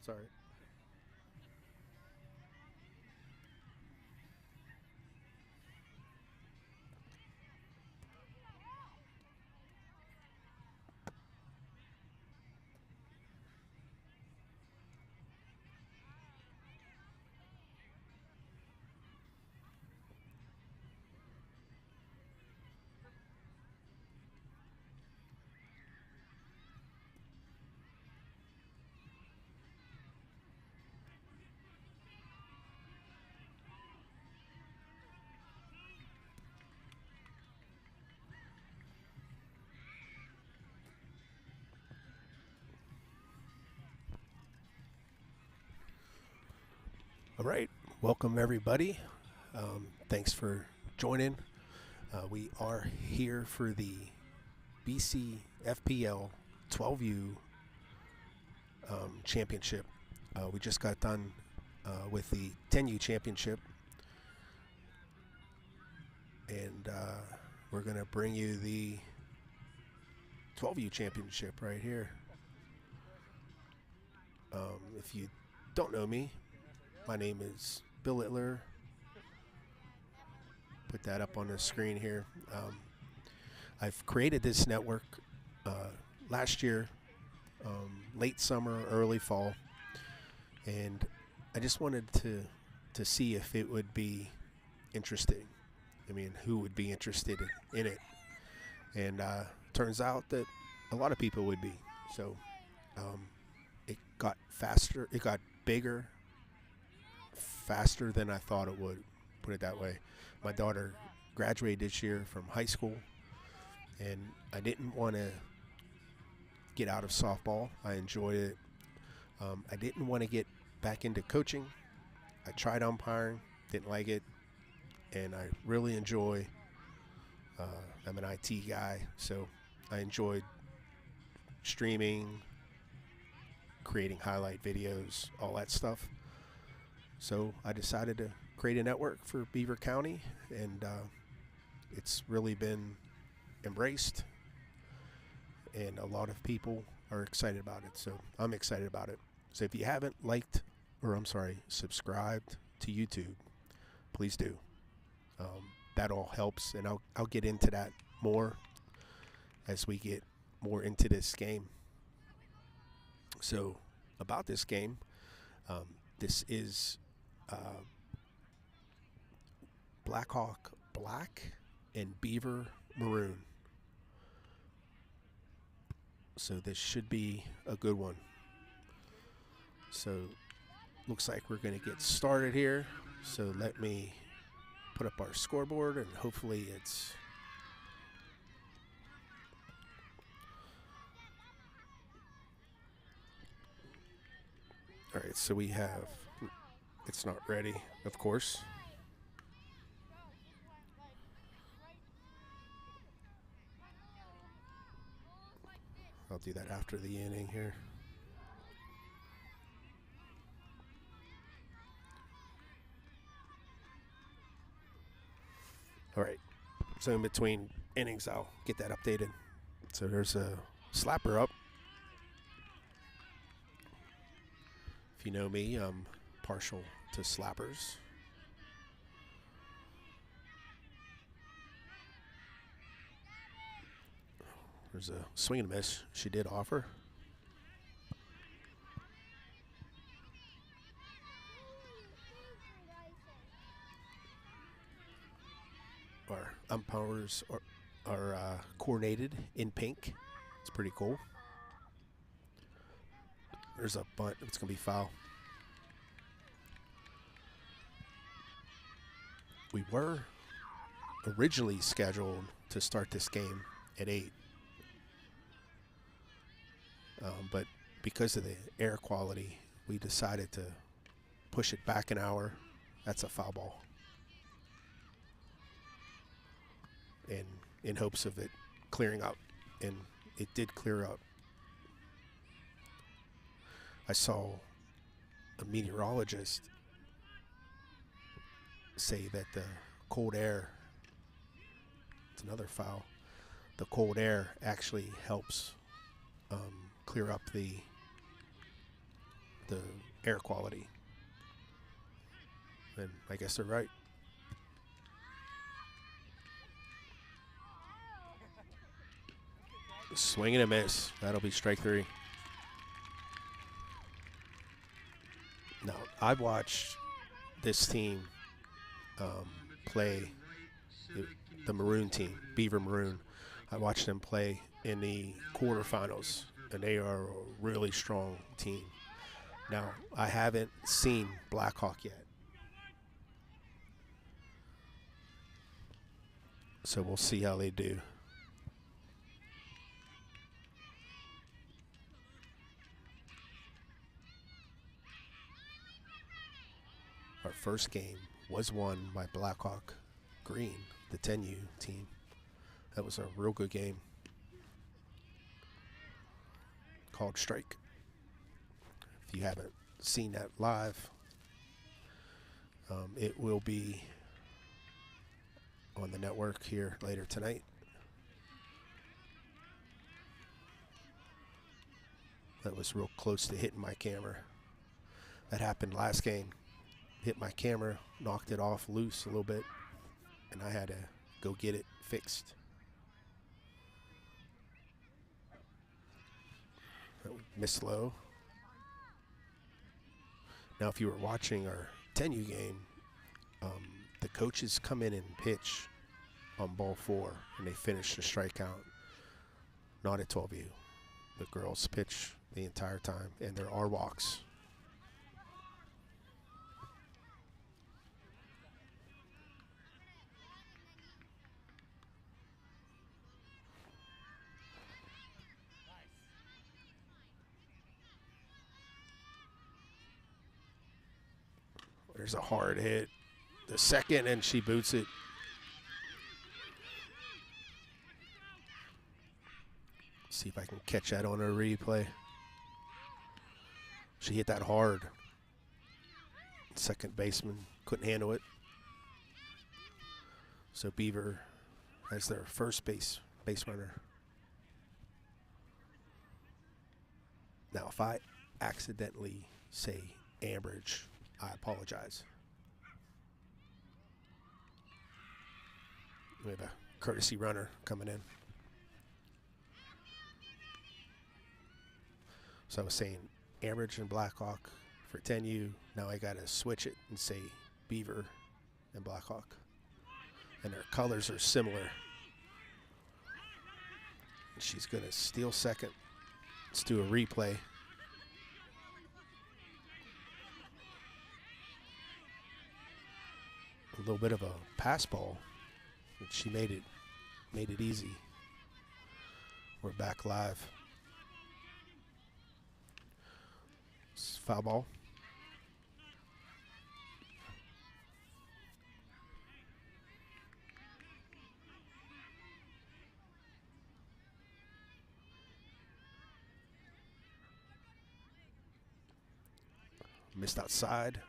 It's all right. All right, welcome everybody. Thanks for joining. We are here for the BCFPL 12U championship. We just got done with the 10U championship, and we're going to bring you the 12U championship right here. If you don't know me, my name is Bill Littler. Put that up on the screen here. I've created this network last year, late summer, early fall, and I just wanted to see if it would be interesting. I mean, who would be interested in it? And turns out that a lot of people would be. So it got faster, it got bigger, faster than I thought it would, put it that way. My daughter graduated this year from high school, and I didn't want to get out of softball. I enjoyed it. I didn't want to get back into coaching. I tried umpiring, didn't like it, and I really enjoy, I'm an IT guy, so I enjoyed streaming, creating highlight videos, all that stuff. So I decided to create a network for Beaver County, and it's really been embraced, and a lot of people are excited about it. So I'm excited about it. So if you haven't subscribed to YouTube, please do. That all helps, and I'll get into that more as we get more into this game. So about this game, this is Blackhawk Black and Beaver Maroon. So this should be a good one. So looks like we're going to get started here. So let me put up our scoreboard, and hopefully it's all right. So we have, it's not ready, of course. I'll do that after the inning here. All right, so in between innings, I'll get that updated. So there's a slapper up. If you know me, I'm partial to slappers. There's a swing and a miss. She did offer. Our umpires are coordinated in pink. It's pretty cool. There's a bunt. It's going to be foul. We were originally scheduled to start this game at 8. But because of the air quality, we decided to push it back an hour. That's a foul ball. And in hopes of it clearing up, and it did clear up. I saw a meteorologist say that the cold air, it's another foul, the cold air actually helps clear up the the air quality. And I guess they're right. Swing and a miss. That'll be strike 3. Now, I've watched this team play the Maroon team, Beaver Maroon. I watched them play in the quarterfinals, and they are a really strong team. Now, I haven't seen Blackhawk yet, so we'll see how they do. Our first game was won by Blackhawk Green, the 10U team. That was a real good game. Called Strike. If you haven't seen that live, it will be on the network here later tonight. That was real close to hitting my camera. That happened last game. Hit my camera, knocked it off loose a little bit, and I had to go get it fixed. Missed low. Now, if you were watching our 10U game, the coaches come in and pitch on ball 4, and they finish the strikeout. Not at 12U. The girls pitch the entire time, and there are walks. There's a hard hit. The second, and she boots it. See if I can catch that on a replay. She hit that hard. Second baseman couldn't handle it. So Beaver has their first base runner. Now, if I accidentally say Ambridge, I apologize. We have a courtesy runner coming in. So I was saying Ambridge and Blackhawk for 10U. Now I got to switch it and say Beaver and Blackhawk. And their colors are similar. And she's going to steal second. Let's do a replay. A little bit of a pass ball, but she made it easy. We're back live. It's foul ball. Missed outside.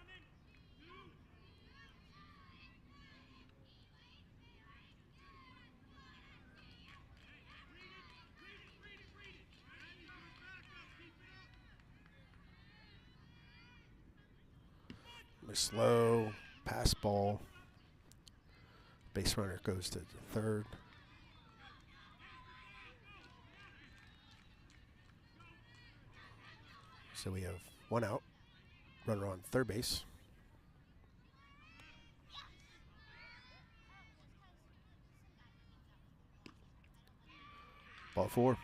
Slow pass ball. Base runner goes to the third. So we have one out. Runner on third base. Ball 4.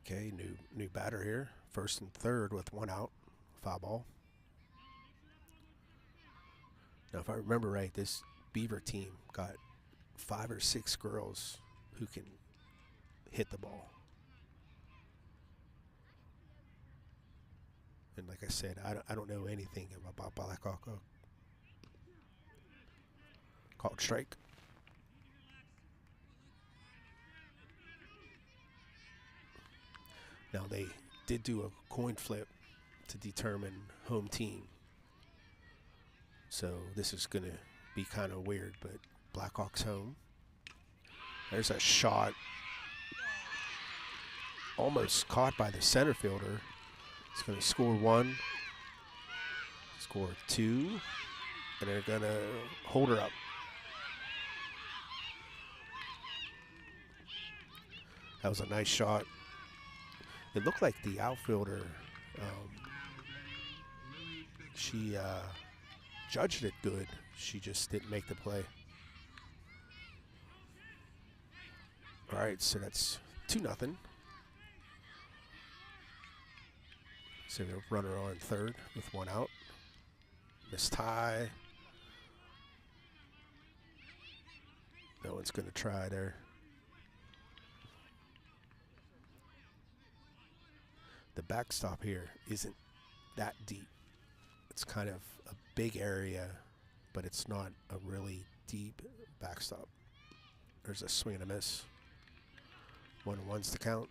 Okay, new batter here. First and third with one out. Foul ball. Now, if I remember right, this Beaver team got 5 or 6 girls who can hit the ball. And like I said, I don't know anything about Blackhawk. Called strike. Now they did do a coin flip to determine home team. So this is going to be kind of weird, but Blackhawks home. There's a shot. Almost caught by the center fielder. It's going to score 1, score 2, and they're going to hold her up. That was a nice shot. It looked like the outfielder, she judged it good. She just didn't make the play. All right, so that's 2-0. So the runner on third with 1 out. Miss tie. No one's going to try there. The backstop here isn't that deep. It's kind of a big area, but it's not a really deep backstop. There's a swing and a miss. 1-1's the count.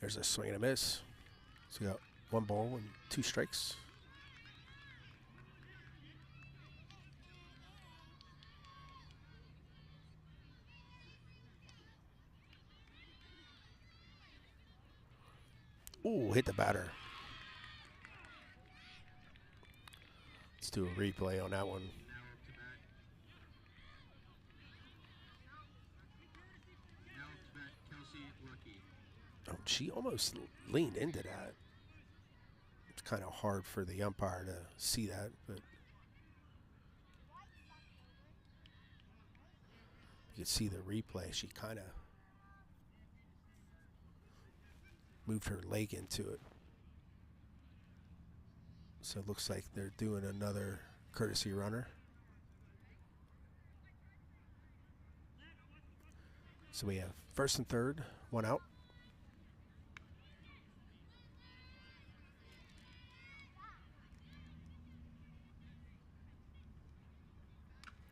There's a swing and a miss. So we got 1 ball and 2 strikes. Ooh, hit the batter. Let's do a replay on that one. Oh, she almost leaned into that. It's kind of hard for the umpire to see that, but you can see the replay. She kind of moved her leg into it. So it looks like they're doing another courtesy runner. So we have first and third, 1 out.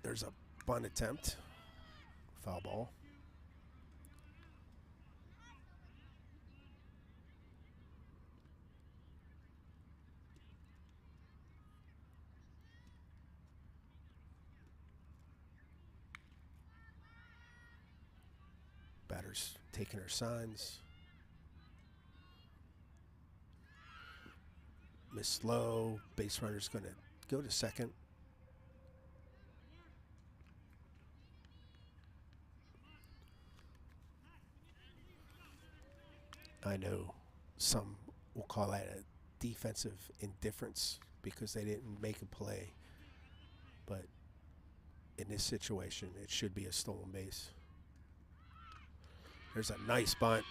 There's a bunt attempt. Foul ball. Batter's taking her signs. Miss low. Base runner's going to go to second. I know some will call that a defensive indifference because they didn't make a play. But in this situation, it should be a stolen base. There's a nice bunt.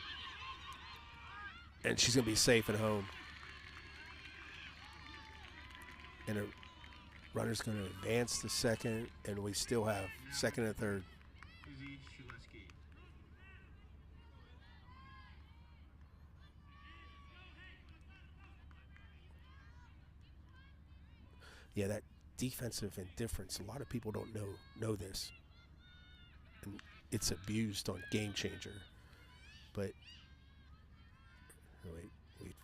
And she's going to be safe at home. And a runner's going to advance to second, and we still have second and third. Yeah, that defensive indifference, a lot of people don't know this. And it's abused on Game Changer. But wait.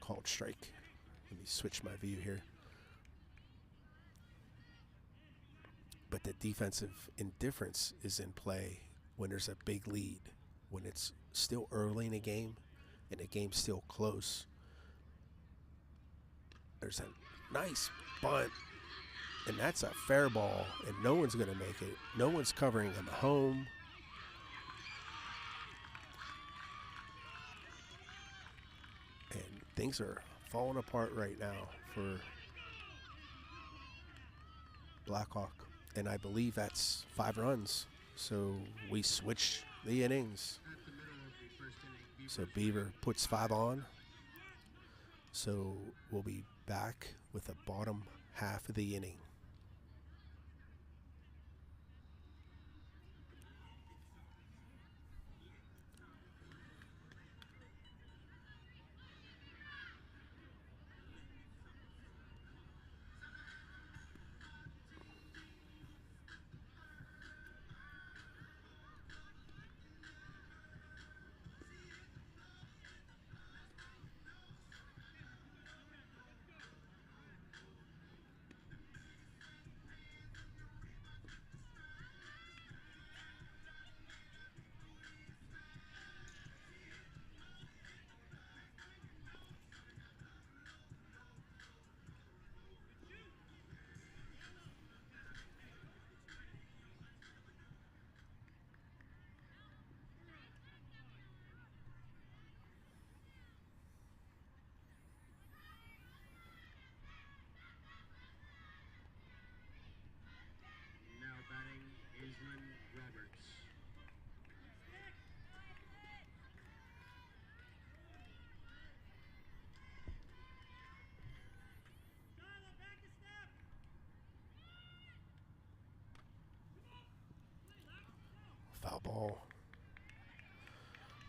Called strike. Let me switch my view here. But the defensive indifference is in play when there's a big lead, when it's still early in a game and the game's still close. There's a nice bunt, and that's a fair ball, and no one's going to make it. No one's covering them home. And things are falling apart right now for Blackhawk, and I believe that's 5 runs. So we switch the innings. So Beaver puts 5 on. So we'll be back with the bottom half of the inning.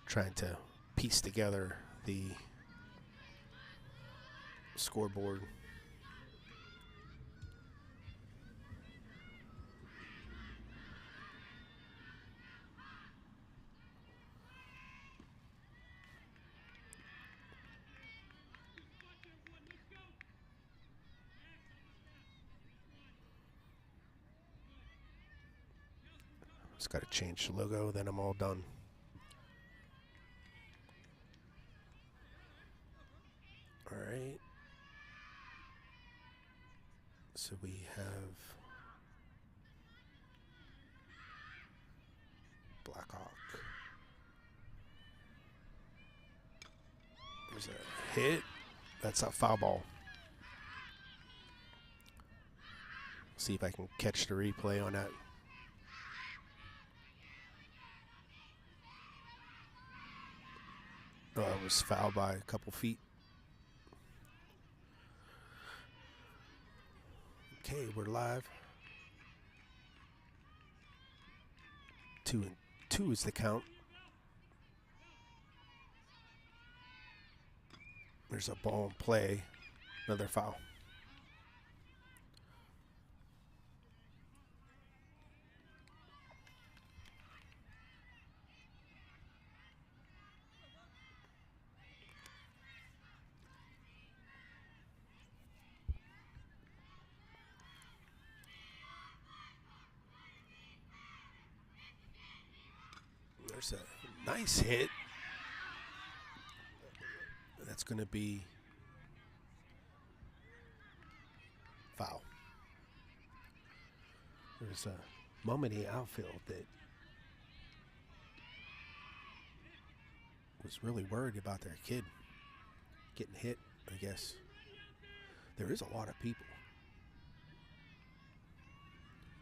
trying to piece together the scoreboard. Just got to change the logo, then I'm all done. All right. So we have Blackhawk. There's a hit. That's a foul ball. See if I can catch the replay on that. Oh, it was fouled by a couple feet. Okay, we're live. 2-2 is the count. There's a ball in play. Another foul. There's a nice hit. That's going to be foul. There's a moment in the outfield that was really worried about their kid getting hit, I guess. There is a lot of people.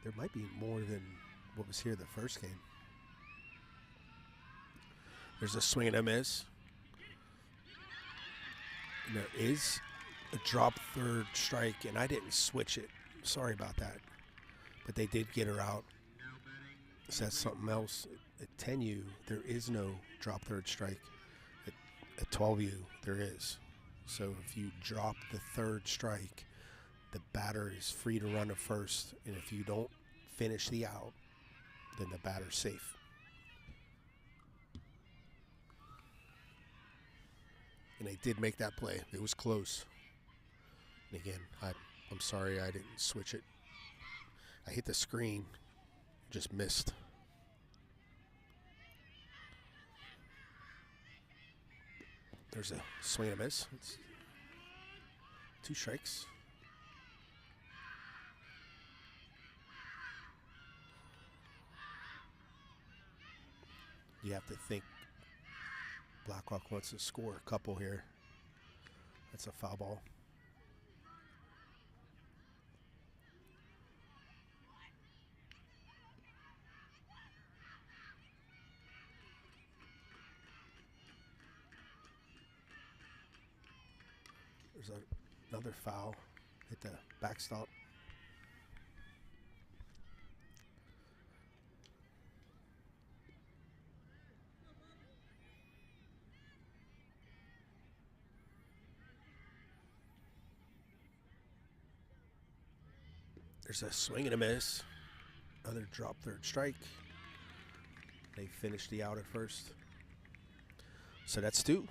There might be more than what was here the first game. There's a swing and a miss. And there is a drop third strike, and I didn't switch it. Sorry about that. But they did get her out. So that's something else. At 10U, there is no drop third strike. At 12U, there is. So if you drop the third strike, the batter is free to run to first. And if you don't finish the out, then the batter's safe. And they did make that play. It was close. And again, I'm sorry I didn't switch it. I hit the screen, just missed. There's a swing and a miss. It's 2 strikes. You have to think Blackhawk wants to score a couple here. That's a foul ball. There's another foul. Hit the backstop. There's a swing and a miss. Another drop third strike. They finished the out at first. So that's 2.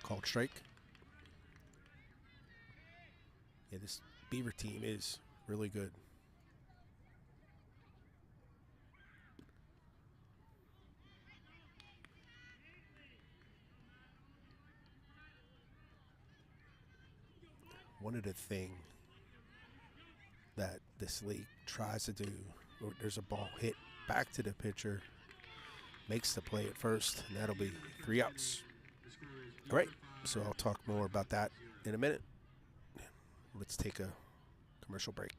Called strike. Yeah, this Beaver team is really good. One of the things that this league tries to do, there's a ball hit back to the pitcher, makes the play at first, and that'll be 3 outs. All right, so I'll talk more about that in a minute. Let's take a commercial break.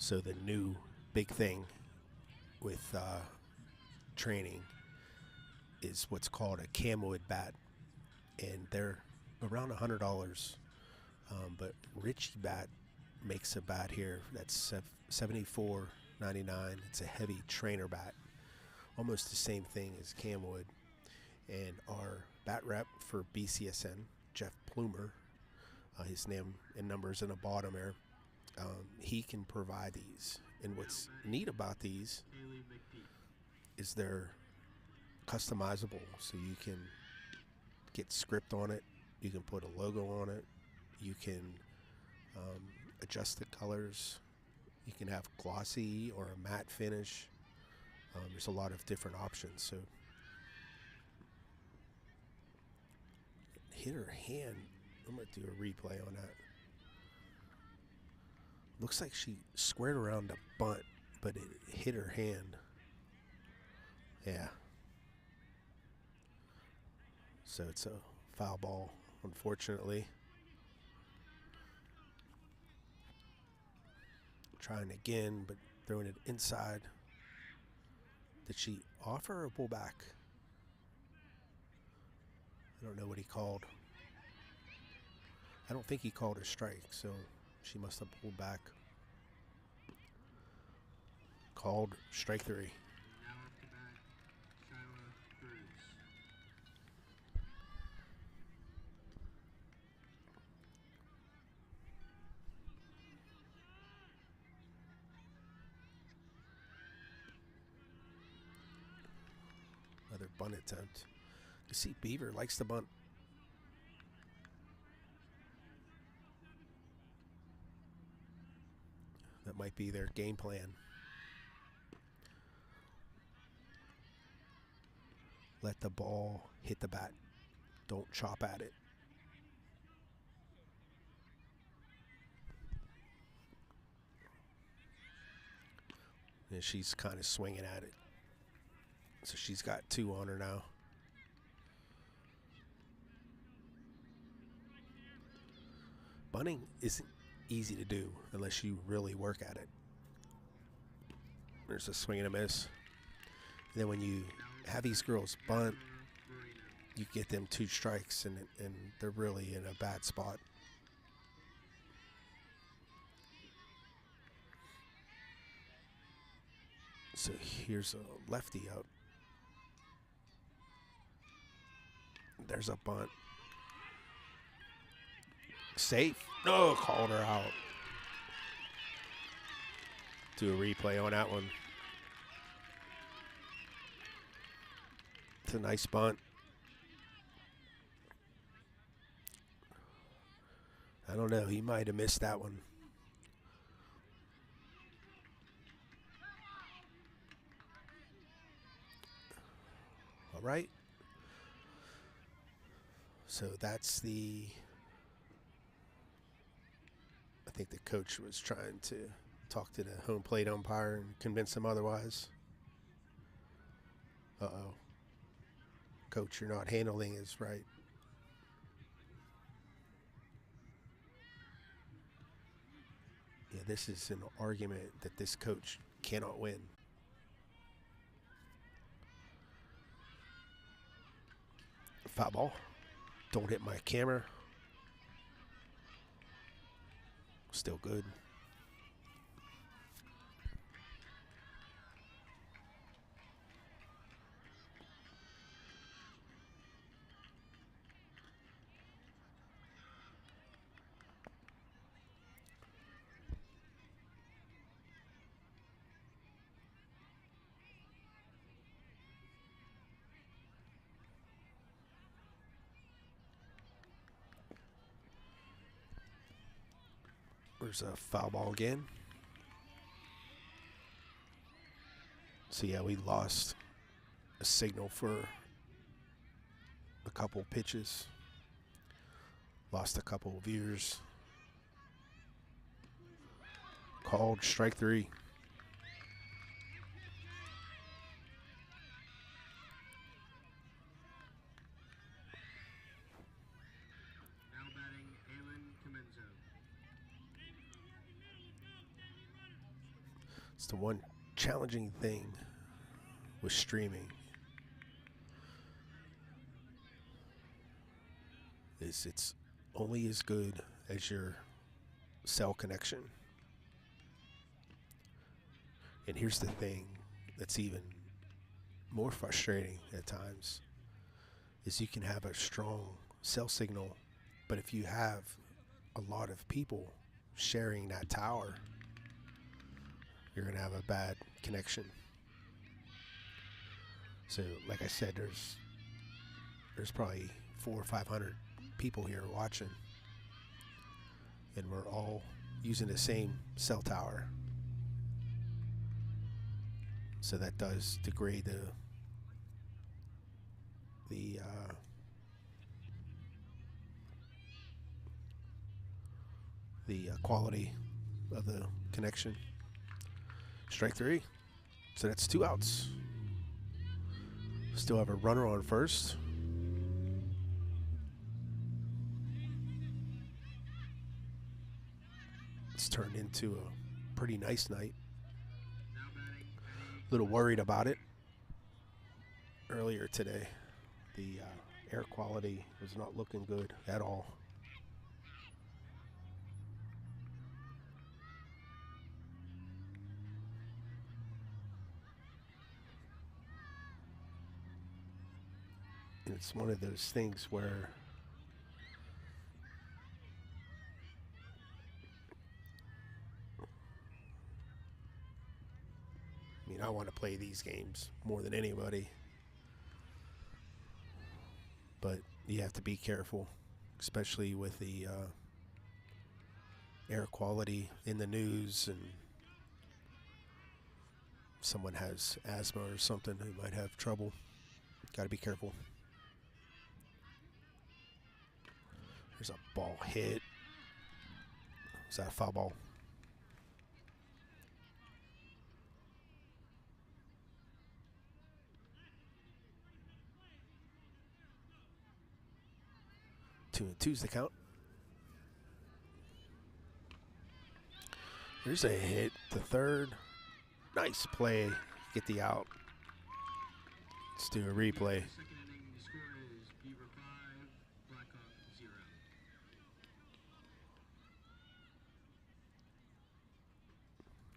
So the new big thing with training is what's called a camwood bat, and they're around $100. But Richie Bat makes a bat here that's $74.99. It's a heavy trainer bat, almost the same thing as camwood. And our bat rep for BCSN, Jeff Plumer, his name and numbers in the bottom there, he can provide these. And what's neat about these is they're customizable, so you can get script on it, you can put a logo on it, you can adjust the colors, you can have glossy or a matte finish. There's a lot of different options. So hit her hand. I'm going to do a replay on that. Looks like she squared around a bunt, but it hit her hand. Yeah. So it's a foul ball, unfortunately. Trying again, but throwing it inside. Did she offer or pull back? I don't know what he called. I don't think he called a strike, so she must have pulled back. Called strike 3. Another bunt attempt. You see Beaver likes to bunt. That might be their game plan. Let the ball hit the bat. Don't chop at it. And she's kind of swinging at it. So she's got 2 on her now. Bunting isn't easy to do unless you really work at it. There's a swing and a miss. And then when you have these girls bunt, you get them 2 strikes and they're really in a bad spot. So here's a lefty out. There's a bunt. Safe. No, called her out. Do a replay on that one. It's a nice bunt. I don't know. He might have missed that one. All right. So that's the... I think the coach was trying to talk to the home plate umpire and convince him otherwise. Uh-oh. Coach, you're not handling this right. Yeah, this is an argument that this coach cannot win. Foul ball. Don't hit my camera. Still good. There's a foul ball again. So yeah, we lost a signal for a couple pitches. Lost a couple of viewers. Called strike 3. It's the one challenging thing with streaming is it's only as good as your cell connection. And here's the thing that's even more frustrating at times is you can have a strong cell signal, but if you have a lot of people sharing that tower, you're going to have a bad connection. So like I said, there's probably 400 or 500 people here watching, and we're all using the same cell tower. So that does degrade the quality of the connection. Strike three. So that's 2 outs. Still have a runner on first. It's turned into a pretty nice night. A little worried about it earlier today. The air quality was not looking good at all. And it's one of those things where I want to play these games more than anybody, but you have to be careful, especially with the air quality in the news, and someone has asthma or something who might have trouble. Got to be careful. There's a ball hit. Is that a foul ball? Two and two's the count. There's a hit to third. Nice play. Get the out. Let's do a replay. Beaver 5, Blackhawk 0.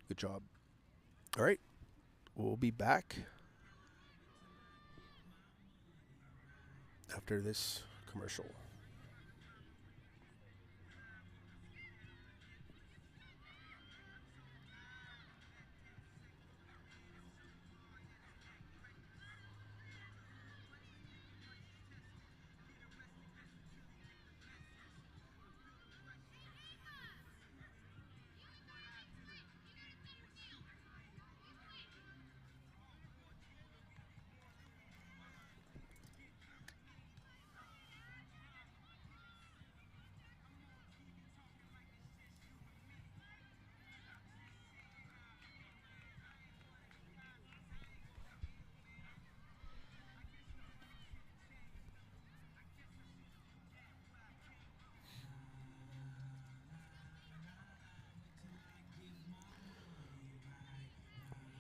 Good job. All right. We'll be back after this commercial.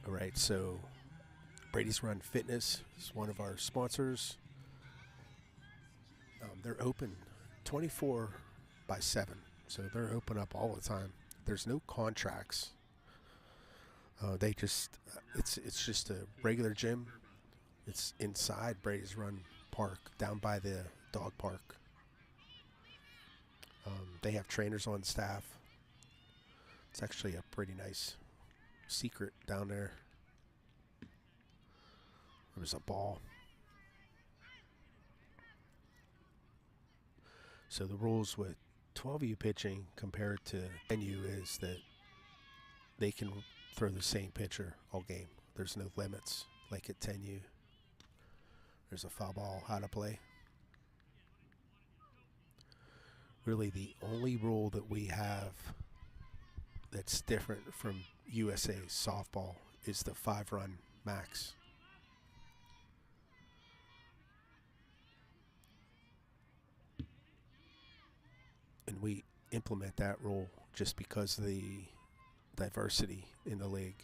All right, so Brady's Run Fitness is one of our sponsors. They're open 24/7, so they're open up all the time. There's no contracts. They just it's just a regular gym. It's inside Brady's Run Park, down by the dog park. They have trainers on staff. It's actually a pretty nice secret down there. There's a ball. So the rules with 12U pitching compared to 10U is that they can throw the same pitcher all game. There's no limits like at 10U. There's a foul ball, how to play. Really the only rule that we have that's different from USA softball is the 5-run max. And we implement that rule just because of the diversity in the league.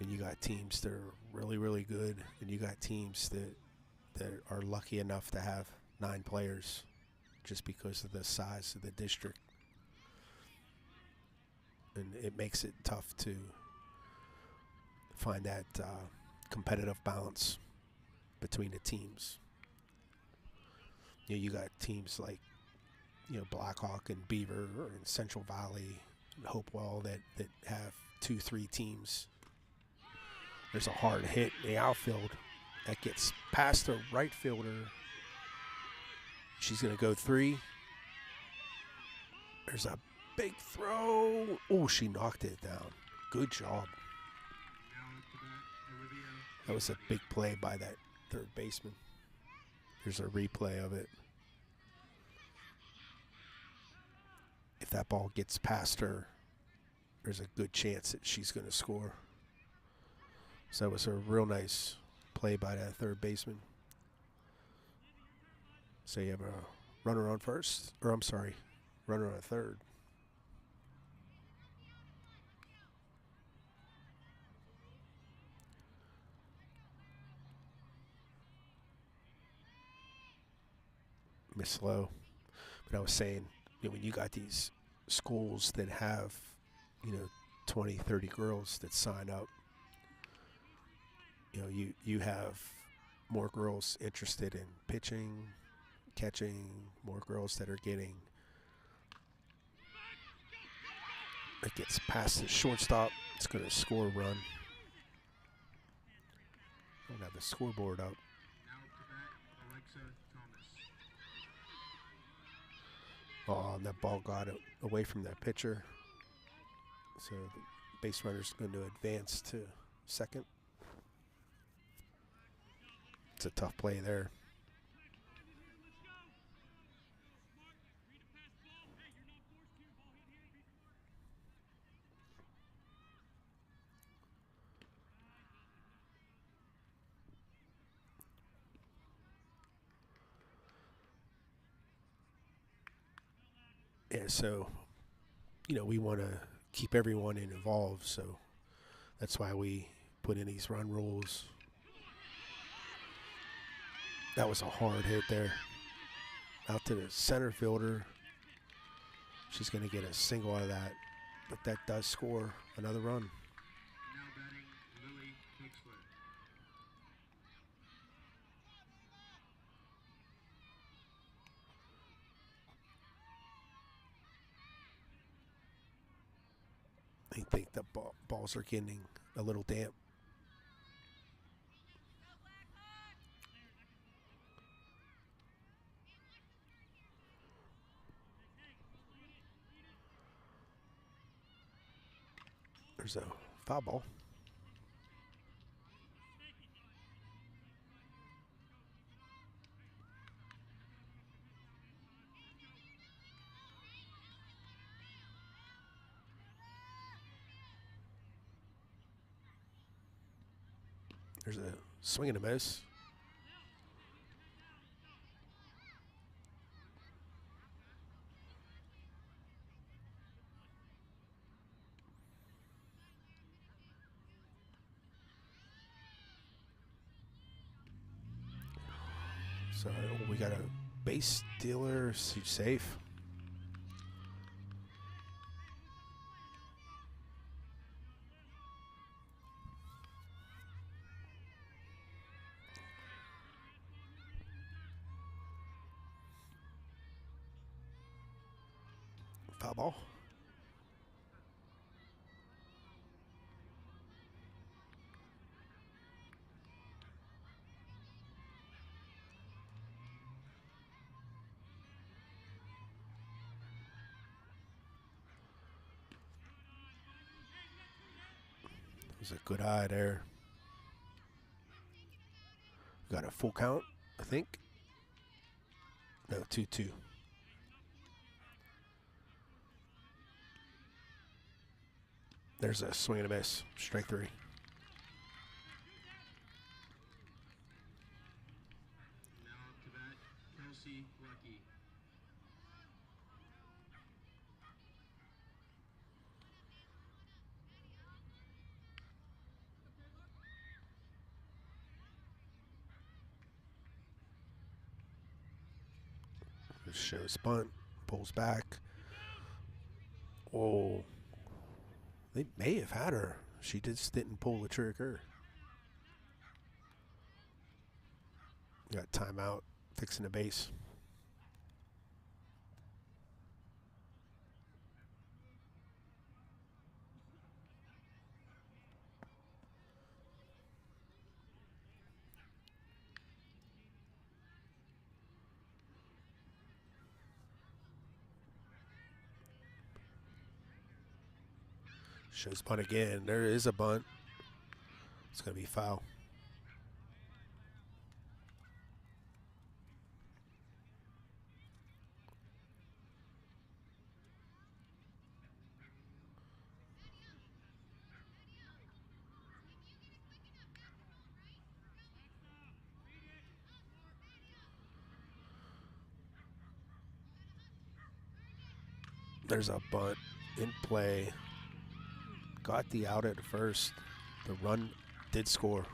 And you got teams that are really, really good, and you got teams that are lucky enough to have 9 players just because of the size of the district. And it makes it tough to find that competitive balance between the teams. You got teams like Blackhawk and Beaver and Central Valley and Hopewell that have 2-3 teams. There's a hard hit in the outfield that gets past the right fielder. She's going to go 3. There's a big throw. Oh, she knocked it down. Good job. That was a big play by that third baseman. There's a replay of it. If that ball gets past her, there's a good chance that she's going to score. So that was a real nice play by that third baseman. So you have a runner on first, or I'm sorry, runner on third. Miss Lowe. But I was saying, when you got these schools that have, 20, 30 girls that sign up, you have more girls interested in pitching, catching, more girls that are getting. It gets past the shortstop. It's going to score a run. I don't have the scoreboard up. Oh, and that ball got away from that pitcher. So the base runner's going to advance to second. It's a tough play there. Yeah, so, we want to keep everyone involved, so that's why we put in these run rules. That was a hard hit there. Out to the center fielder. She's going to get a single out of that, but that does score another run. Now batting, Lily Kingsler. I think the balls are getting a little damp. There's a foul ball. There's a swing and a miss. So we got a base stealer. She's safe. Foul ball. There's a good eye there. Got a full count, I think. No, 2-2. There's a swing and a miss. Strike 3. Now up to bat, Kelsey Lucky. Shows bunt, pulls back. Oh, they may have had her. She just didn't pull the trigger. Got timeout, fixing the base. Shows bunt again. There is a bunt. It's going to be foul. There's a bunt in play. Got the out at first. The run did score.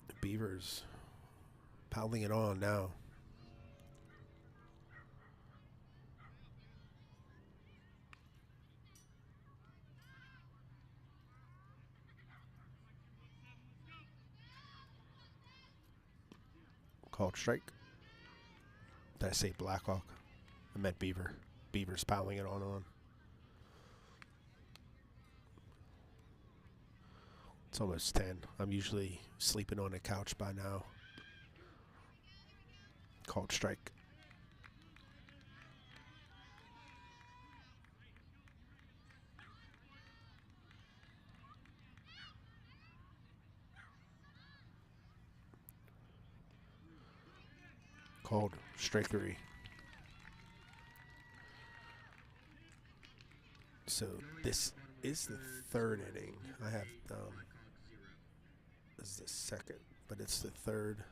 The Beavers piling it on now. Called strike. Did I say Blackhawk? I meant Beaver. Beaver's piling it on. It's almost 10. I'm usually sleeping on the couch by now. Called strike. Called strike 3. So this is the third inning. I have this is the second, but it's the third.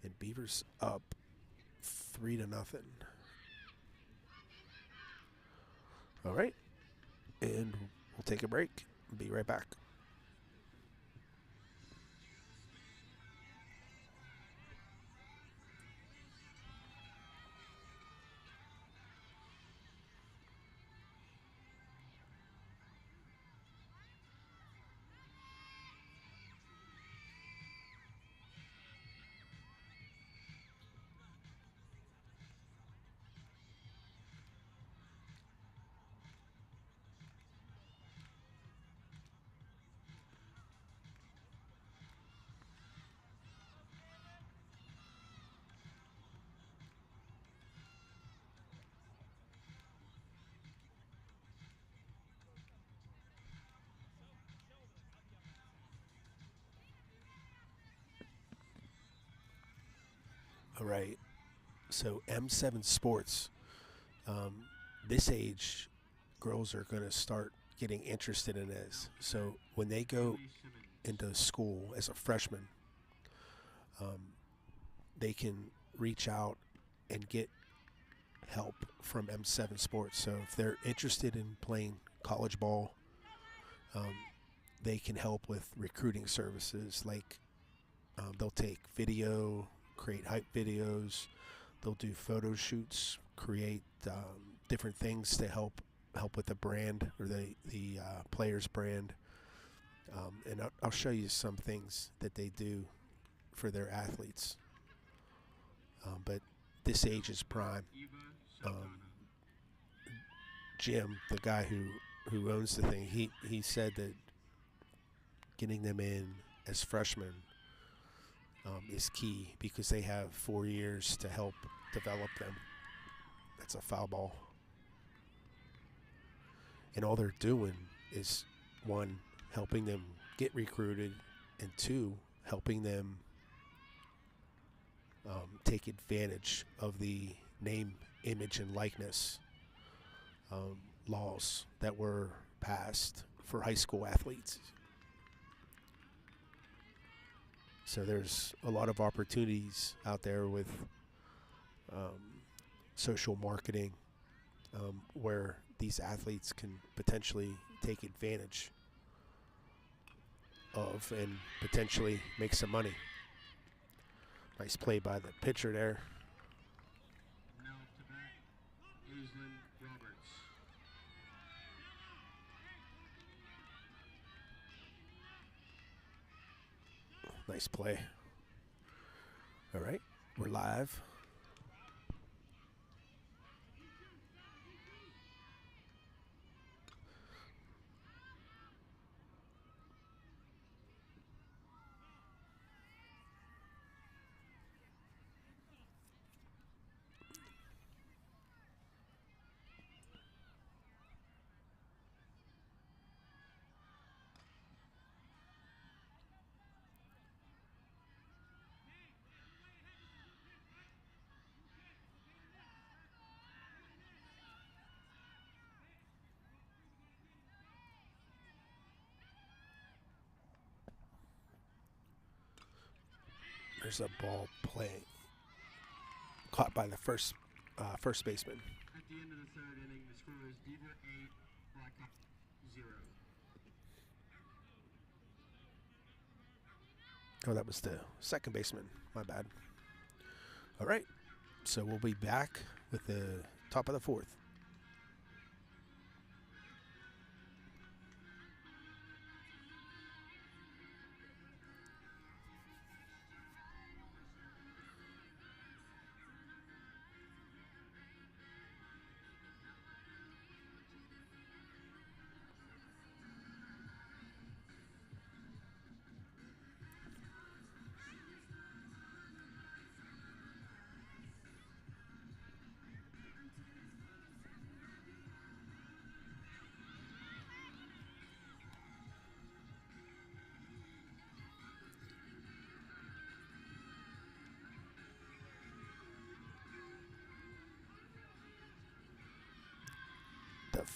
And Beavers up 3-0. All right, and we'll take a break. Be right back. All right, so M7 Sports, this age, girls are going to start getting interested in this. So when they go into school as a freshman, they can reach out and get help from M7 Sports. So if they're interested in playing college ball, they can help with recruiting services. Like they'll take video, create hype videos. They'll do photo shoots, create different things to help with the brand or the player's brand. And I'll show you some things that they do for their athletes. But this age is prime. Jim, the guy who owns the thing, he said that getting them in as freshmen is key because they have 4 years to help develop them. That's a foul ball. And all they're doing is, one, helping them get recruited, and two, helping them take advantage of the name, image, and likeness laws that were passed for high school athletes. So there's a lot of opportunities out there with social marketing where these athletes can potentially take advantage of and potentially make some money. Nice play by the pitcher there. Now to bat, Aislinn Roberts. Nice play. All right, we're live. There's a ball play caught by the first baseman. At the end of the third inning, the score is Beaver 8, Blackhawk 0. Oh, that was the second baseman. My bad. All right, so we'll be back with the top of the fourth.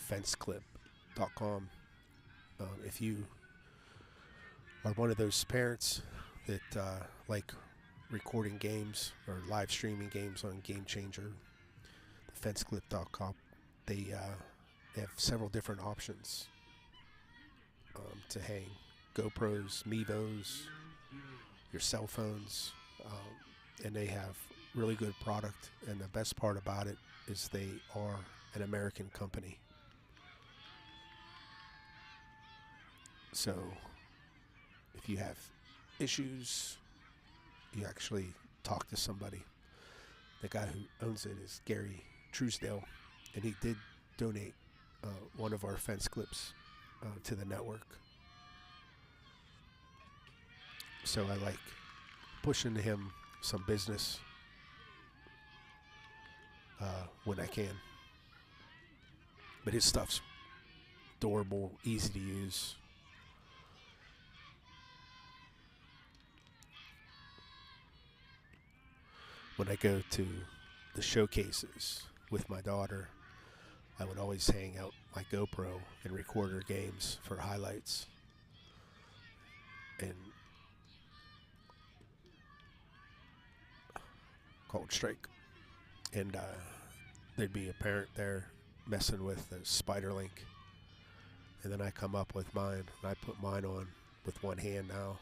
Fenceclip.com. If you are one of those parents that like recording games or live streaming games on Game Changer, fenceclip.com, they have several different options to hang GoPros, Mevos, your cell phones, and they have really good product. And the best part about it is they are an American company. So if you have issues, you actually talk to somebody. The guy who owns it is Gary Truesdale, and he did donate one of our fence clips to the network. So I like pushing him some business when I can. But his stuff's durable, easy to use. When I go to the showcases with my daughter, I would always hang out my GoPro and record her games for highlights. And called Strike. And there'd be a parent there messing with the spider link. And then I come up with mine, and I put mine on with one hand now.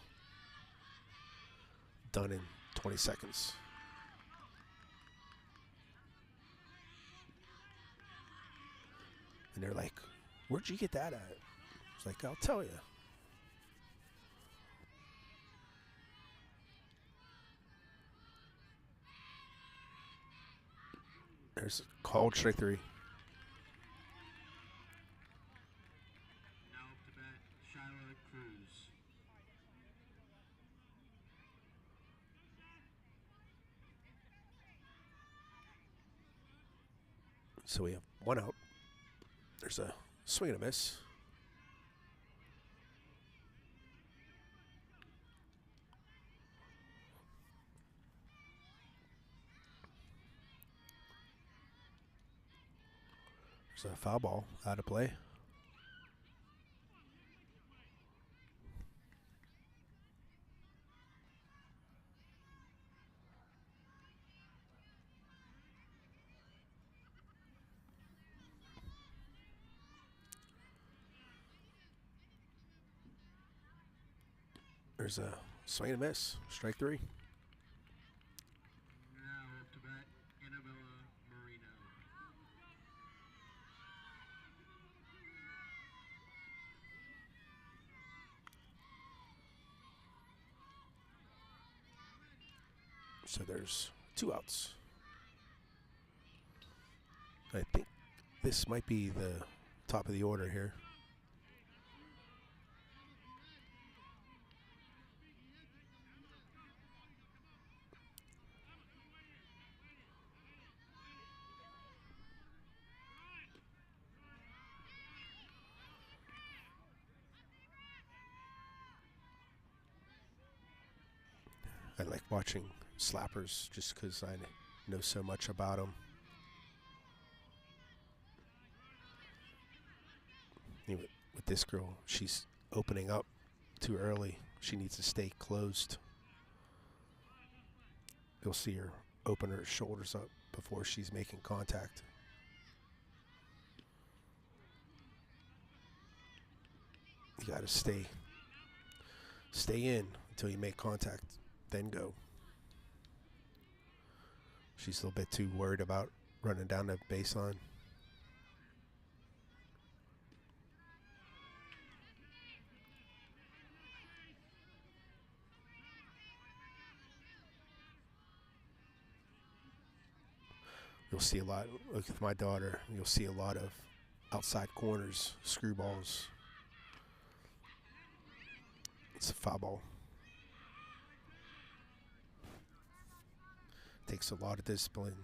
Done in 20 seconds. And they're like, "Where'd you get that at?" It's like, "I'll tell you." There's called Strike 3. Now to bat, Shyla Cruz. So we have one out. There's a swing and a miss. There's a foul ball out of play. There's a swing and a miss. Strike 3. Now up to bat, Annabella Marino. So there's 2 outs. I think this might be the top of the order here. I like watching slappers just because I know so much about them. Anyway, with this girl, she's opening up too early. She needs to stay closed. You'll see her open her shoulders up before she's making contact. You got to stay in until you make contact, then go. She's a little bit too worried about running down the baseline. You'll see a lot, look with my daughter, you'll see a lot of outside corners, screwballs. It's a foul ball. Takes a lot of discipline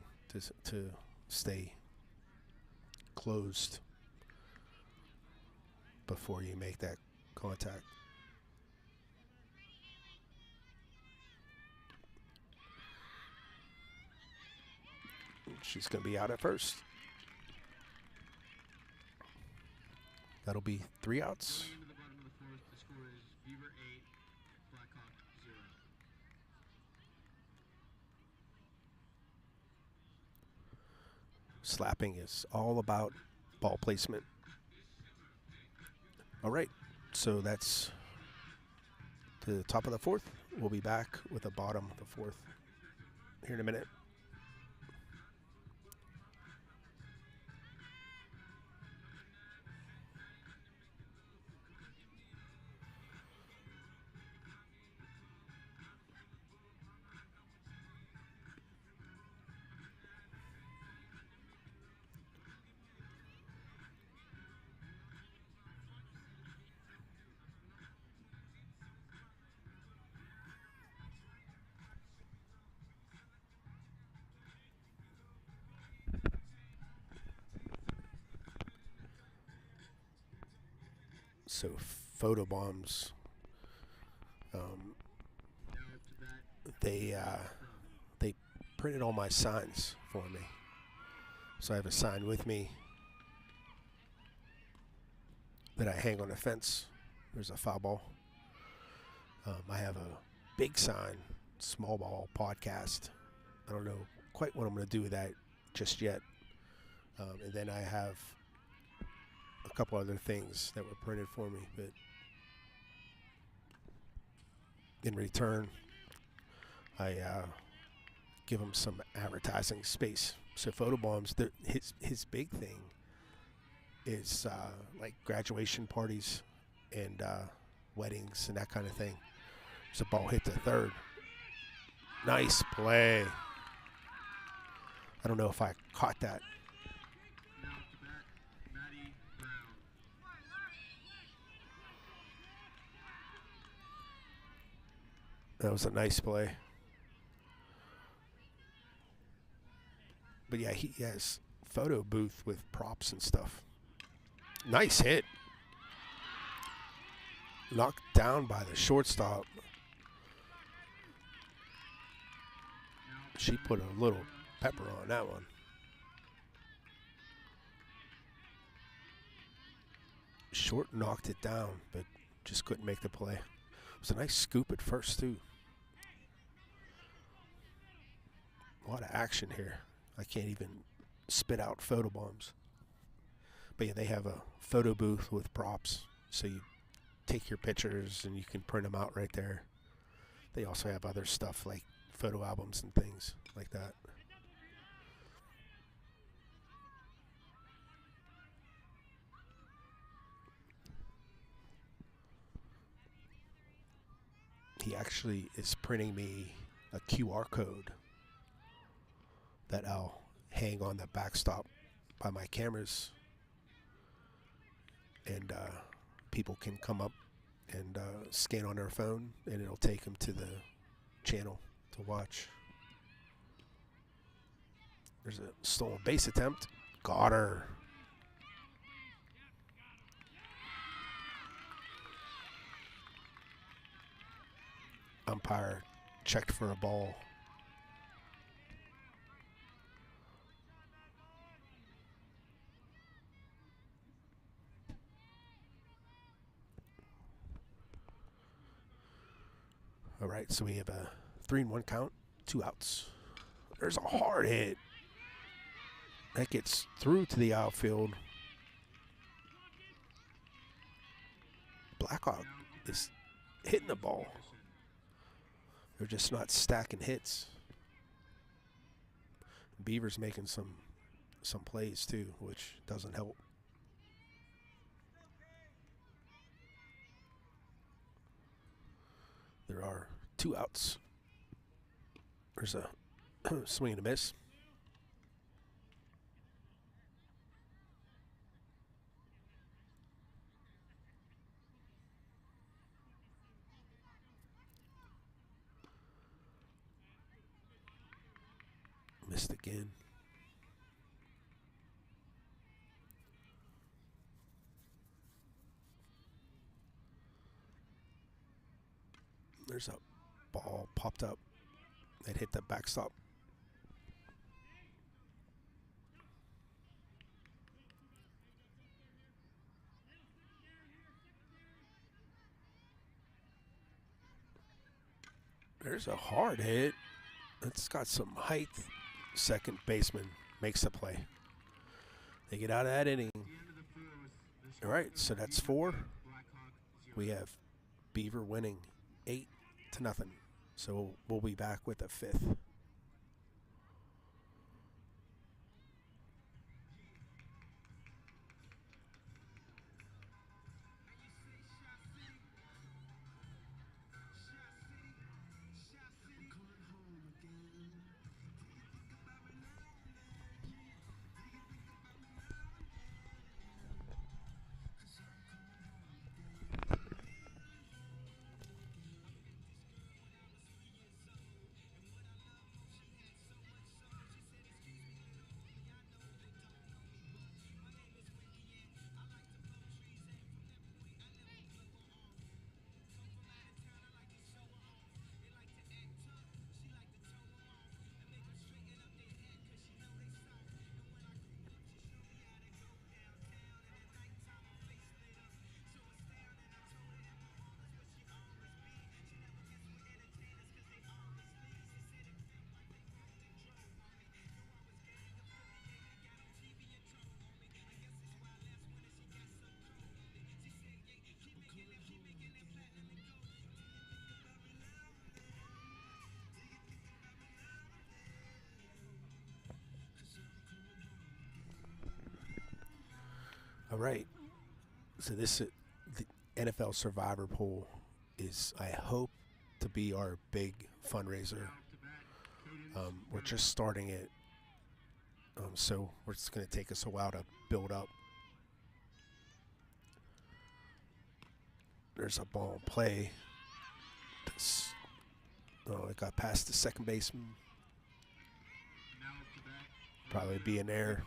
to stay closed before you make that contact. She's going to be out at first. That'll be 3 outs. Into the bottom of the fourth, the score is Beaver 8, Blackhawk 0. Slapping is all about ball placement. All right, so that's the top of the fourth. We'll be back with the bottom of the fourth here in a minute. So photo bombs, Now up to bat, they printed all my signs for me. So I have a sign with me that I hang on the fence. There's a foul ball. I have a big sign, small ball podcast. I don't know quite what I'm going to do with that just yet. And then I have a couple other things that were printed for me, but in return, I give them some advertising space. So photobombs, his big thing is like graduation parties and weddings and that kind of thing. There's a ball hit to third. Nice play. I don't know if I caught that. now up to bat, Maddie Brown. That was a nice play. But yeah, he has photo booth with props and stuff. Nice hit. Knocked down by the shortstop. She put a little pepper on that one. Short knocked it down, but just couldn't make the play. It was a nice scoop at first, too. A lot of action here. I can't even spit out photo bombs. But yeah, they have a photo booth with props. So you take your pictures and you can print them out right there. They also have other stuff like photo albums and things like that. He actually is printing me a QR code that I'll hang on the backstop by my cameras, and people can come up and scan on their phone, and it'll take them to the channel to watch. There's a stolen base attempt. Got her. Umpire checked for a ball. All right, so we have a 3-1 count, 2 outs. There's a hard hit. That gets through to the outfield. Blackhawk is hitting the ball. They're just not stacking hits. Beaver's making some plays too, which doesn't help. There are 2 outs. There's a swing and a miss. Missed again. There's a ball popped up that hit the backstop. There's a hard hit. It's got some height. Second baseman makes the play. They get out of that inning. All right, so that's 4. We have Beaver winning 8-0. So we'll be back with a 5th. All right, so this the NFL Survivor Pool is, I hope, to be our big fundraiser. We're just starting it, so it's going to take us a while to build up. There's a ball in play. It got past the second baseman. Probably be in there.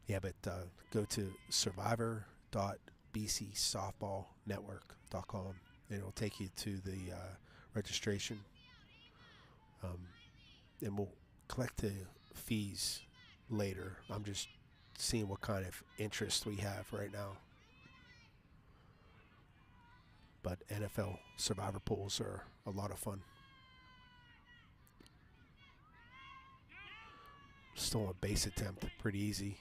Yeah, but go to survivor.bcsoftballnetwork.com, and it'll take you to the registration. And we'll collect the fees later. I'm just seeing what kind of interest we have right now. But NFL Survivor pools are a lot of fun. Stolen base attempt, pretty easy.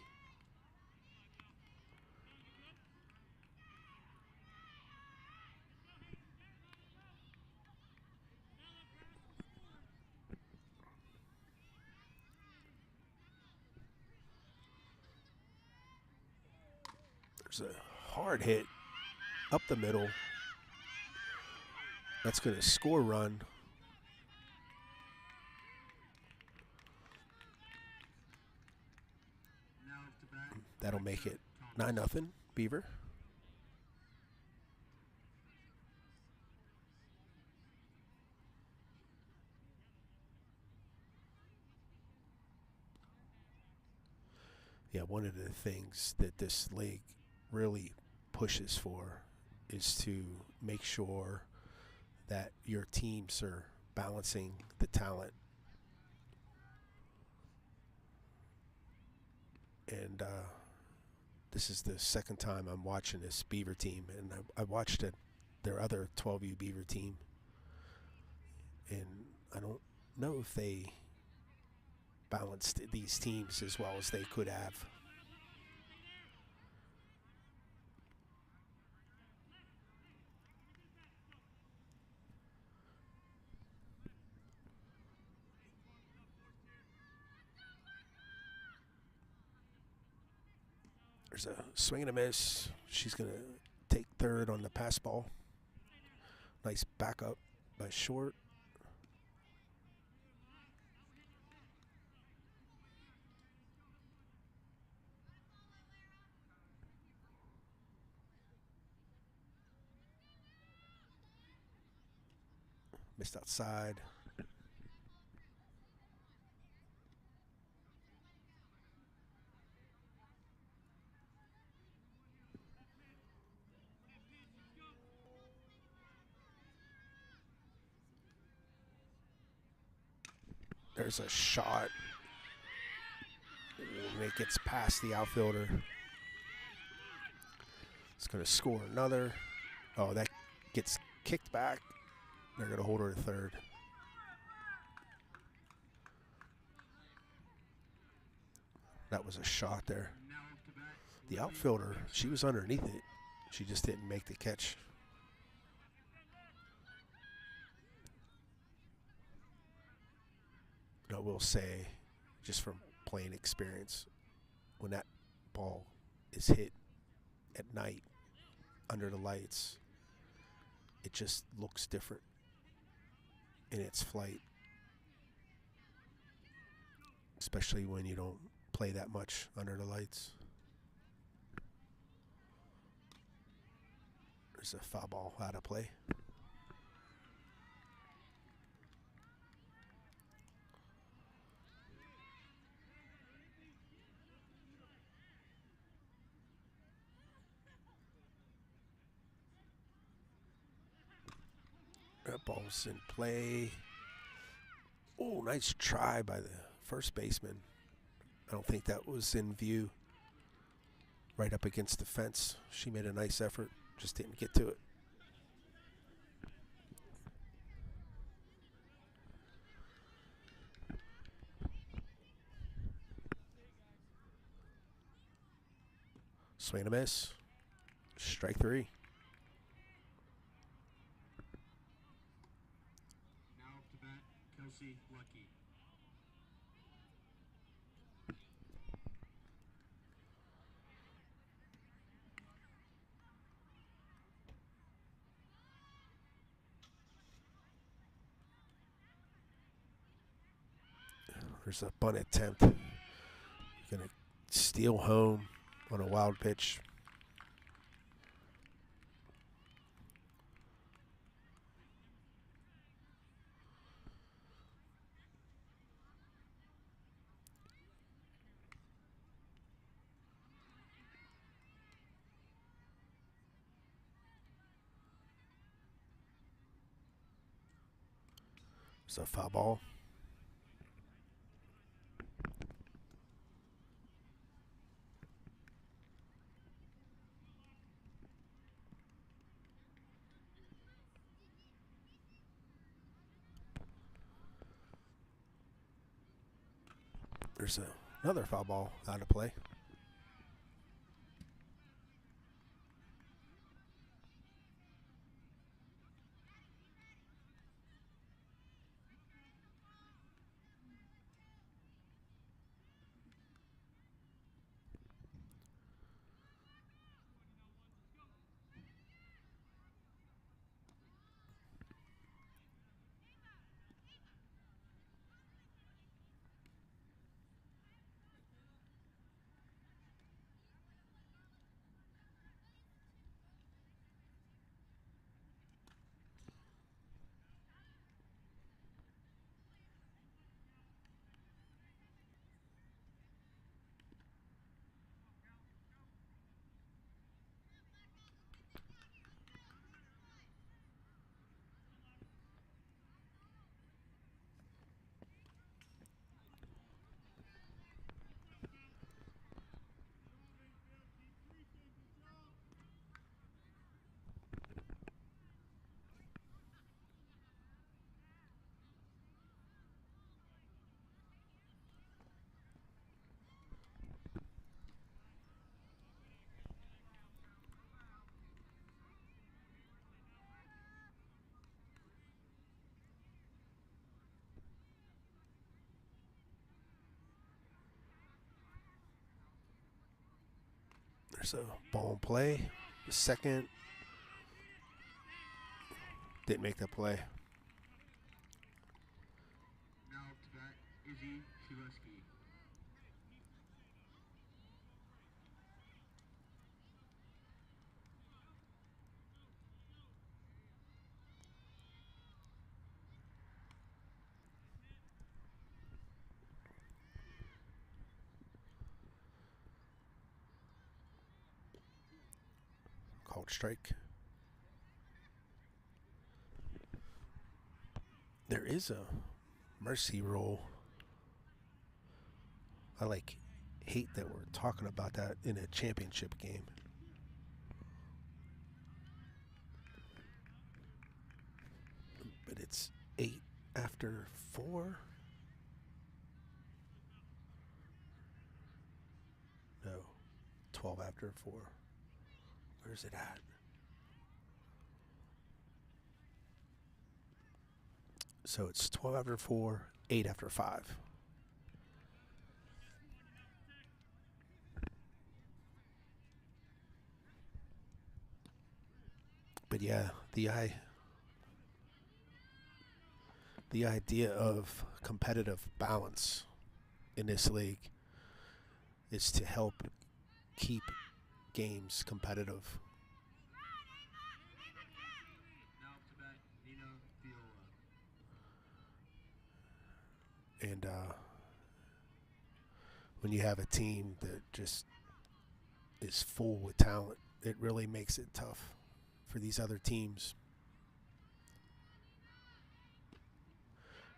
There's a hard hit up the middle. That's going to score run. Now to bat. That'll make it 9-0 Beaver. Yeah, one of the things that this league really pushes for is to make sure that your teams are balancing the talent. And this is the second time I'm watching this Beaver team, and I watched their other 12U Beaver team, and I don't know if they balanced these teams as well as they could have. There's a swing and a miss. She's going to take third on the pass ball. Nice backup by short. Missed outside. There's a shot. And it gets past the outfielder. It's going to score another. Oh, that gets kicked back. They're going to hold her to third. That was a shot there. The outfielder, she was underneath it. She just didn't make the catch. I will say, just from playing experience, when that ball is hit at night under the lights, it just looks different in its flight, especially when you don't play that much under the lights. There's a foul ball out of play. That ball's in play. Oh, nice try by the first baseman. I don't think that was in view. Right up against the fence. She made a nice effort, just didn't get to it. Swing and a miss. Strike three. Now up to bat, Kelsey Lucky. There's a bunt attempt. Going to steal home on a wild pitch. It's a foul ball. There's another foul ball out of play. There's a ball in play. The second. Didn't make that play. Now up to bat, Izzy Shaleski. Called strike. There is a mercy rule. I hate that we're talking about that in a championship game. But it's 8 after 4. No, 12 after 4. Where's it at? So it's 12 after 4, 8 after 5. But yeah, the idea of competitive balance in this league is to help keep games competitive. Now up to bat, Nina Viola. And when you have a team that just is full with talent, it really makes it tough for these other teams.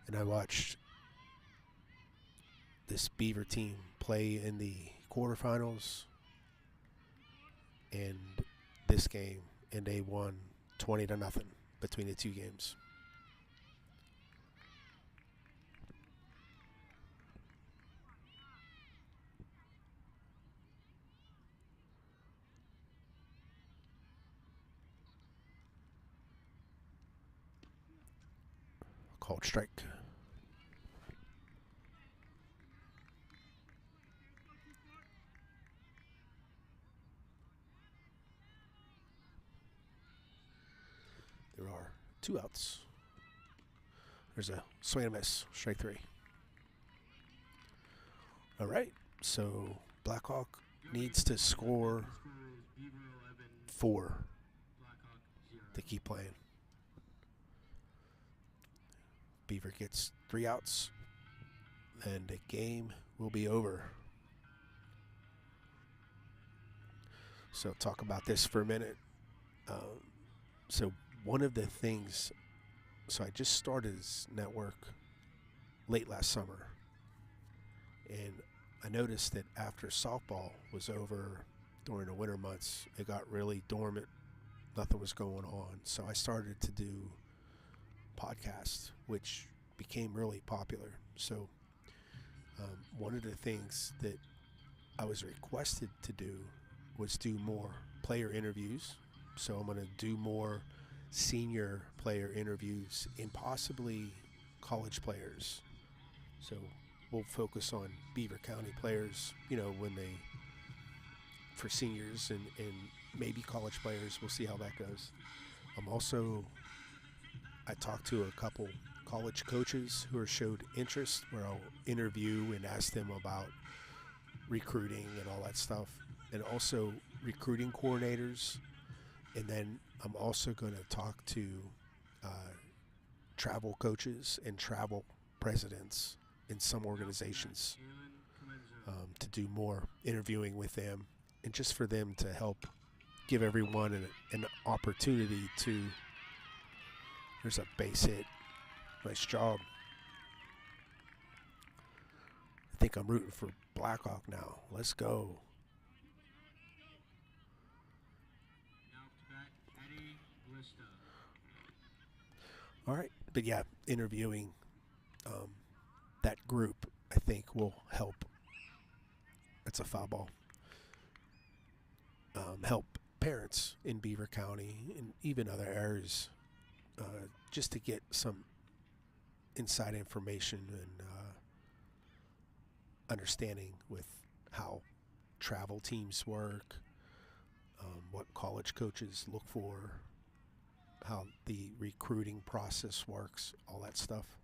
And I watched this Beaver team play in the quarterfinals and this game, and they won 20-0 between the two games. Called strike. There are 2 outs. There's a swing and a miss, strike 3. All right, so Blackhawk needs to score Score is Beaver 11, 4 Blackhawk 0. to keep playing. Beaver gets 3 outs, and the game will be over. So talk about this for a minute. So one of the things, so I just started this network late last summer, and I noticed that after softball was over during the winter months, it got really dormant. Nothing was going on. So I started to do podcasts, which became really popular. So one of the things that I was requested to do was do more player interviews. So I'm going to do more senior player interviews and possibly college players. So we'll focus on Beaver County players, when they, for seniors and maybe college players. We'll see how that goes. I talked to a couple college coaches who showed interest, where I'll interview and ask them about recruiting and all that stuff, and also recruiting coordinators. And then I'm also going to talk to travel coaches and travel presidents in some organizations to do more interviewing with them, and just for them to help give everyone an opportunity to. There's a base hit. Nice job. I think I'm rooting for Blackhawk now. Let's go. Now up to bat, Eddie Blista. All right. But yeah, interviewing that group, I think, will help. That's a foul ball. Help parents in Beaver County and even other areas just to get some inside information and understanding with how travel teams work, what college coaches look for, how the recruiting process works, all that stuff.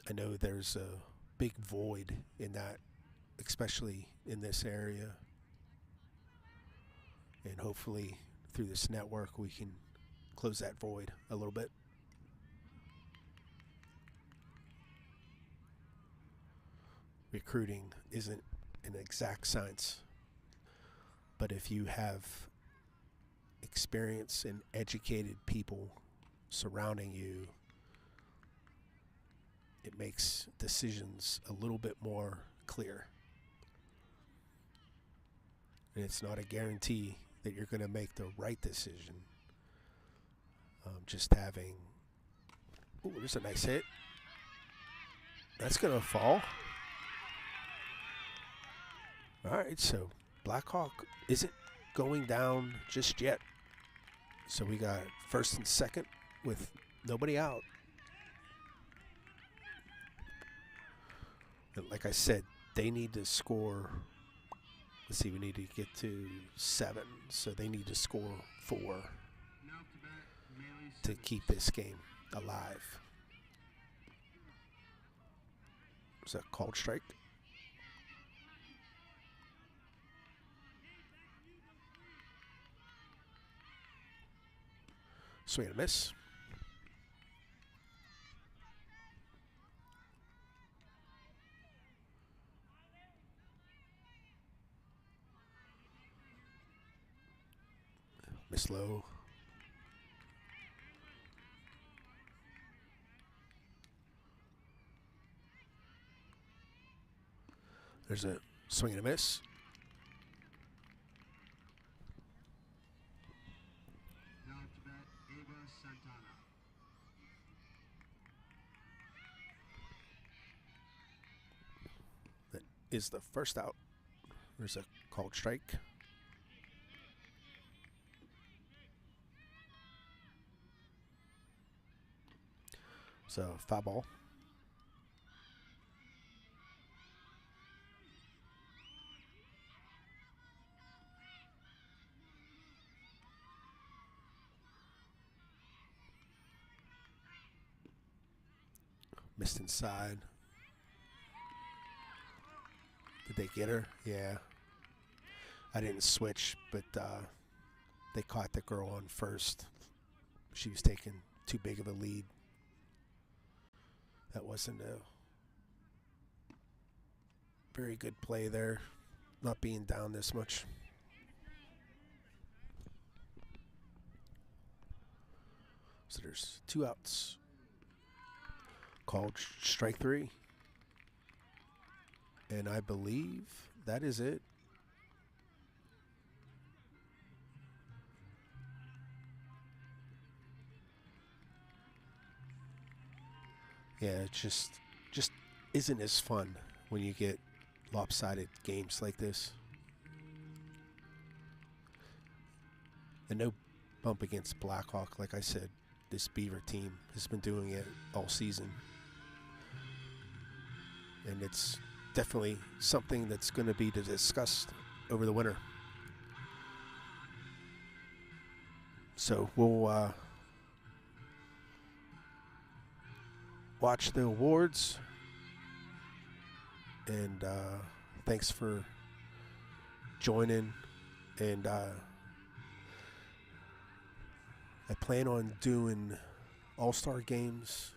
I know there's a big void in that, especially in this area. And hopefully through this network we can close that void a little bit. Recruiting isn't an exact science, but if you have experienced and educated people surrounding you, it makes decisions a little bit more clear. And it's not a guarantee that you're going to make the right decision. Just having, ooh, there's a nice hit. That's going to fall. All right, so Blackhawk isn't going down just yet. So we got first and second with nobody out. And like I said, they need to score. Let's see, we need to get to 7. So they need to score 4 to keep this game alive. Was that called strike? Swing and a miss. Miss low. There's a swing and a miss. Now to bat, Ava Santana. That is the first out. There's a called strike. So foul ball. Missed inside. Did they get her? Yeah. I didn't switch, but they caught the girl on first. She was taking too big of a lead. That wasn't a very good play there, not being down this much. So there's 2 outs. Called strike 3. And I believe that is it. Yeah, it just isn't as fun when you get lopsided games like this. And no bump against Blackhawk. Like I said, this Beaver team has been doing it all season. And it's definitely something that's going to be discussed over the winter. So we'll watch the awards. And thanks for joining. And I plan on doing all-star games,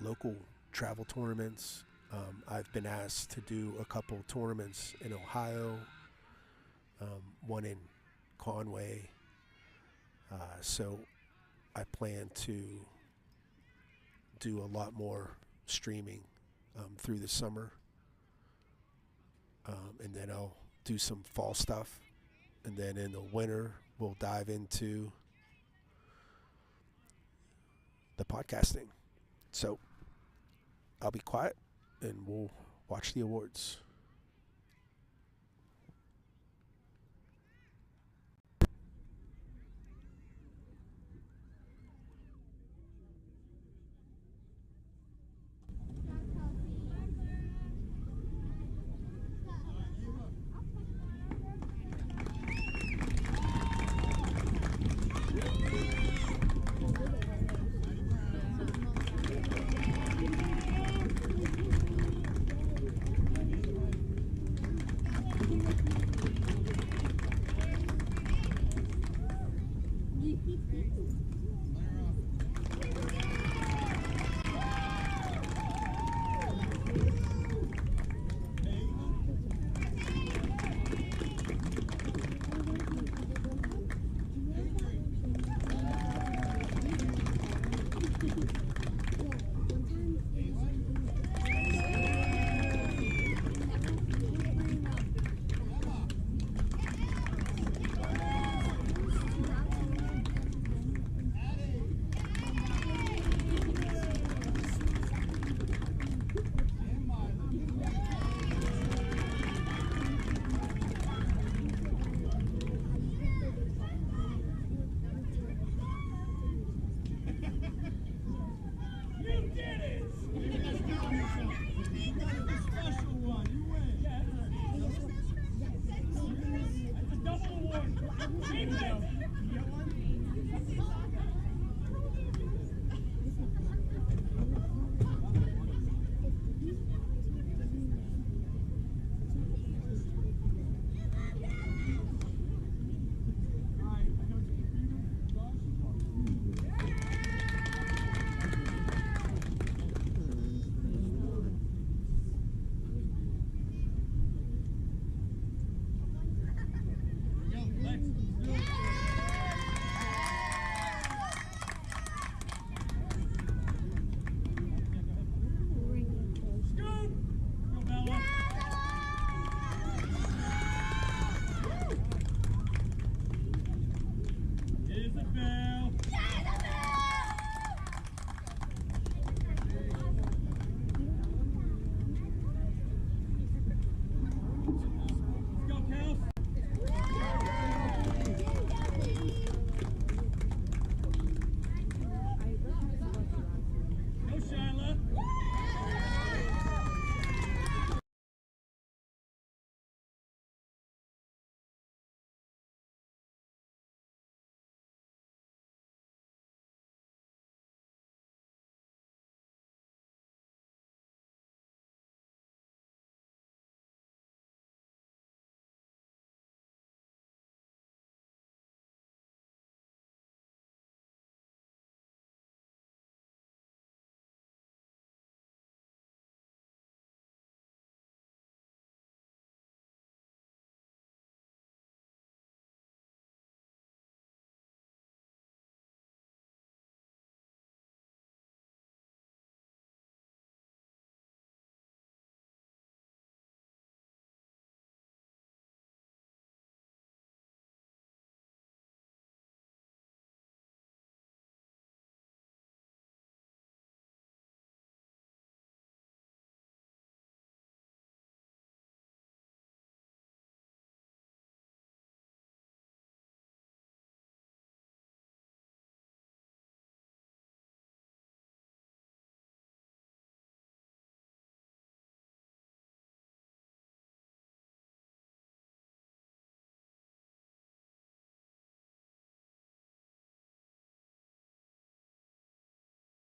local travel tournaments. I've been asked to do a couple tournaments in Ohio, one in Conway. So I plan to do a lot more streaming through the summer. And then I'll do some fall stuff. And then in the winter, we'll dive into the podcasting. So I'll be quiet and we'll watch the awards.